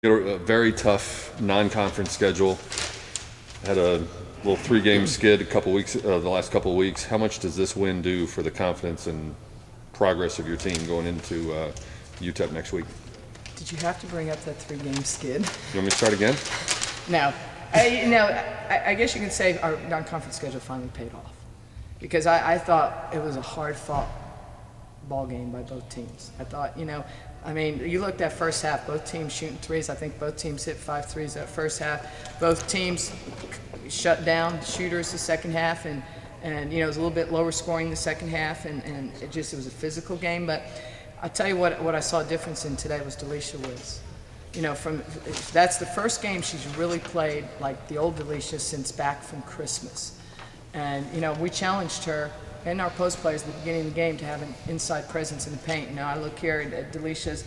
A very tough non-conference schedule. Had a little three-game skid the last couple of weeks. How much does this win do for the confidence and progress of your team going into UTEP next week? Did you have to bring up that three-game skid? You want me to start again? No. I guess you could say our non-conference schedule finally paid off, because I thought it was a hard-fought ball game by both teams. I thought, you looked at first half, both teams shooting threes. I think both teams hit 5 threes that first half. Both teams shut down shooters the second half, and it was a little bit lower scoring the second half, and it was a physical game. But I'll tell you what I saw a difference in today was Delisha Wiz. That's the first game she's really played like the old Delisha since back from Christmas. And, we challenged her and our post players at the beginning of the game to have an inside presence in the paint. I look here at Delisha's,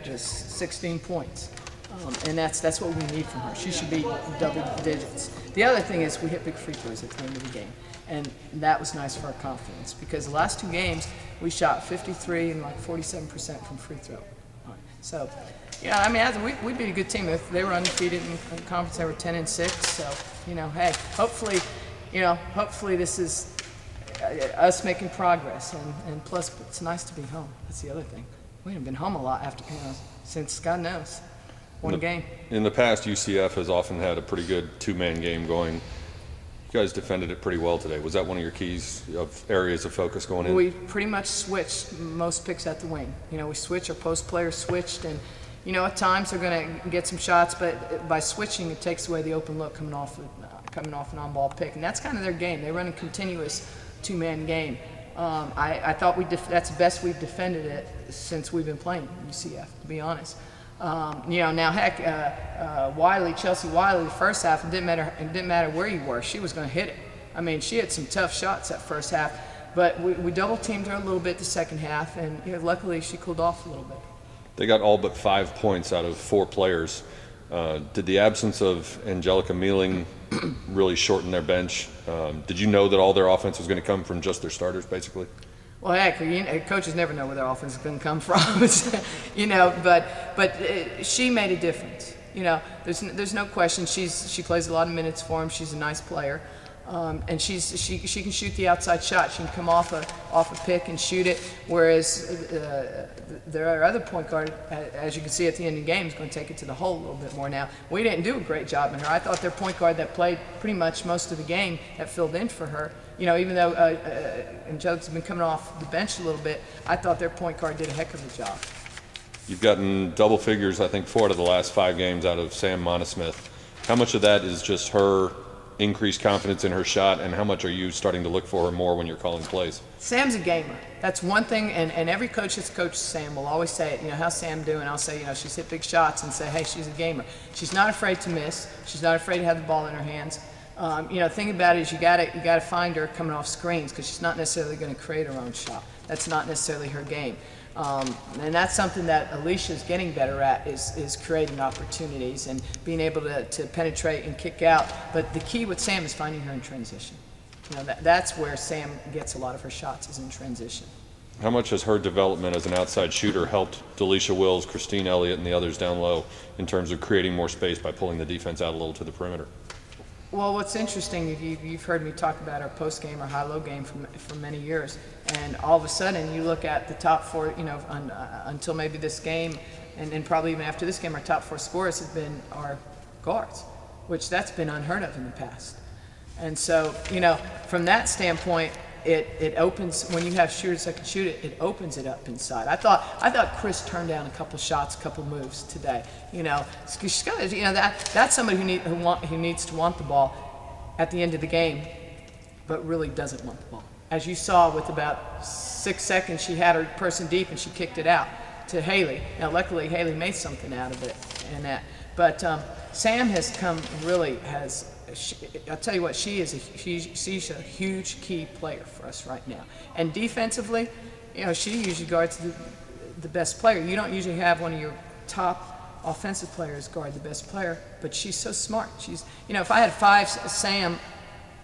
just 16 points. And that's what we need from her. She should be double digits. The other thing is we hit big free throws at the end of the game. And that was nice for our confidence, because the last 2 games we shot 53 and like 47% from free throw. So, we'd be a good team. If they were undefeated in the conference, they were 10-6. So, hey, hopefully this is us making progress, and plus it's nice to be home. That's the other thing. We haven't been home a lot since God knows one game. In the past, UCF has often had a pretty good 2-man game going. You guys defended it pretty well today. Was that one of your keys of areas of focus going in? We pretty much switched most picks at the wing. We switched, our post players switched, and at times they're going to get some shots, but by switching it takes away the open look coming off an on-ball pick, and that's kind of their game. They run a continuous 2-man game. I thought that's the best we've defended it since we've been playing UCF, to be honest. Now heck, Chelsea Wiley, the first half, it didn't matter where you were, she was going to hit it. She had some tough shots that first half, but we double teamed her a little bit the second half, and luckily she cooled off a little bit. They got all but 5 points out of 4 players. Did the absence of Angelica Mealing really shorten their bench? Did you know that all their offense was going to come from just their starters, basically? Well, heck, coaches never know where their offense is going to come from, but she made a difference. There's no question. She plays a lot of minutes for him. She's a nice player, and she can shoot the outside shot. She can come off a pick and shoot it. Whereas their other point guard, as you can see at the end of the game, is going to take it to the hole a little bit more now. We didn't do a great job in her. I thought their point guard that played pretty much most of the game, that filled in for her. Even though Angelica's been coming off the bench a little bit, I thought their point guard did a heck of a job. You've gotten double figures, I think, 4 out of the last 5 games out of Sam Monismith. How much of that is just her increased confidence in her shot, and how much are you starting to look for her more when you're calling plays? Sam's a gamer. That's one thing, and every coach that's coached Sam will always say it. How's Sam doing? I'll say, she's hit big shots, and say, hey, she's a gamer. She's not afraid to miss. She's not afraid to have the ball in her hands. The thing about it is you gotta find her coming off screens, because she's not necessarily going to create her own shot. That's not necessarily her game. And that's something that Alicia's getting better at, is creating opportunities and being able to penetrate and kick out. But the key with Sam is finding her in transition. That's where Sam gets a lot of her shots, is in transition. How much has her development as an outside shooter helped Delisha Wills, Christine Elliott, and the others down low in terms of creating more space by pulling the defense out a little to the perimeter? Well, what's interesting, you've heard me talk about our post-game or high-low game for many years, and all of a sudden you look at the top 4, until maybe this game, and probably even after this game, our top 4 scorers have been our guards, which that's been unheard of in the past. And so, from that standpoint, it opens, when you have shooters that can shoot it, it opens it up inside. I thought Chris turned down a couple shots, a couple moves today. She's got, that's somebody who needs to want the ball at the end of the game, but really doesn't want the ball. As you saw, with about 6 seconds, she had her person deep and she kicked it out to Haley. Now, luckily, Haley made something out of it and that. But Sam has come, I'll tell you what, she's a huge key player for us right now. And defensively, she usually guards the best player. You don't usually have one of your top offensive players guard the best player, but she's so smart. If I had 5 Sam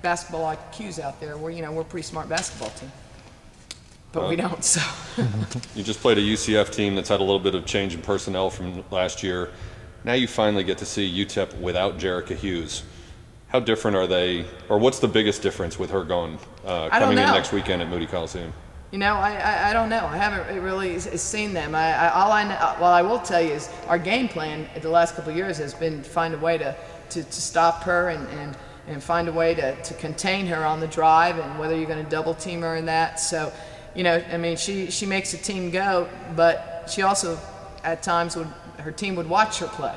basketball IQs out there, we're a pretty smart basketball team. But we don't, so. You just played a UCF team that's had a little bit of change in personnel from last year. Now you finally get to see UTEP without Jerica Hughes. How different are they, or what's the biggest difference with her coming in next weekend at Moody Coliseum? You know, I don't know. I haven't really seen them. All I know, well, I will tell you is our game plan the last couple of years has been to find a way to stop her and find a way to contain her on the drive, and whether you're going to double team her in that. So, you know, I mean, she makes the team go, but she also at times her team would watch her play.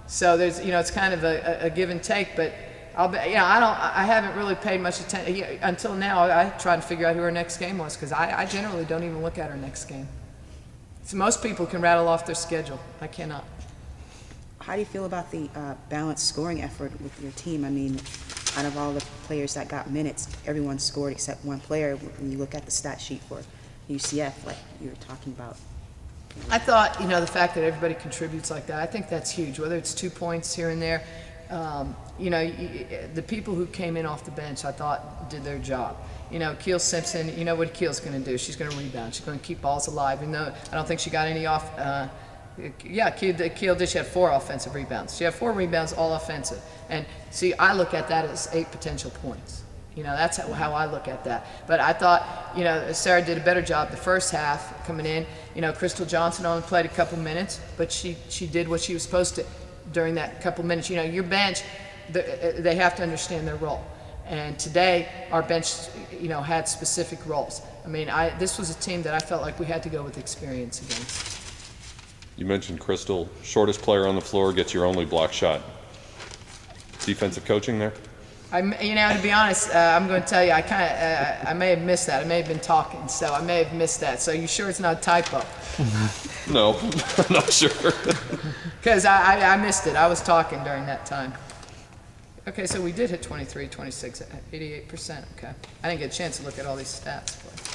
So there's, you know, it's kind of a give and take, but I haven't really paid much attention until now. I tried to figure out who her next game was, because I generally don't even look at her next game. So most people can rattle off their schedule. I cannot. How do you feel about the balanced scoring effort with your team? I mean, out of all the players that got minutes, everyone scored except one player. When you look at the stat sheet for UCF, like you were talking about. I thought, you know, the fact that everybody contributes like that, I think that's huge. Whether it's 2 points here and there, you know, the people who came in off the bench, I thought, did their job. You know, Keel Simpson, you know what Keel's going to do. She's going to rebound. She's going to keep balls alive. Even though I don't think she got any off. Keel did. She had 4 offensive rebounds. She had 4 rebounds, all offensive. And see, I look at that as 8 potential points. You know, that's how I look at that. But I thought, you know, Sarah did a better job the first half coming in. You know, Crystal Johnson only played a couple minutes, but she did what she was supposed to during that couple minutes. You know, your bench, they have to understand their role. And today, our bench, you know, had specific roles. I mean, this was a team that I felt like we had to go with experience against. You mentioned Crystal, shortest player on the floor, gets your only block shot. Defensive coaching there? You know, to be honest, I'm going to tell you, I may have missed that. I may have been talking, so I may have missed that. So you sure it's not a typo? No, I'm not sure. Because I missed it. I was talking during that time. Okay, so we did hit 23, 26, 88%. Okay. I didn't get a chance to look at all these stats. But.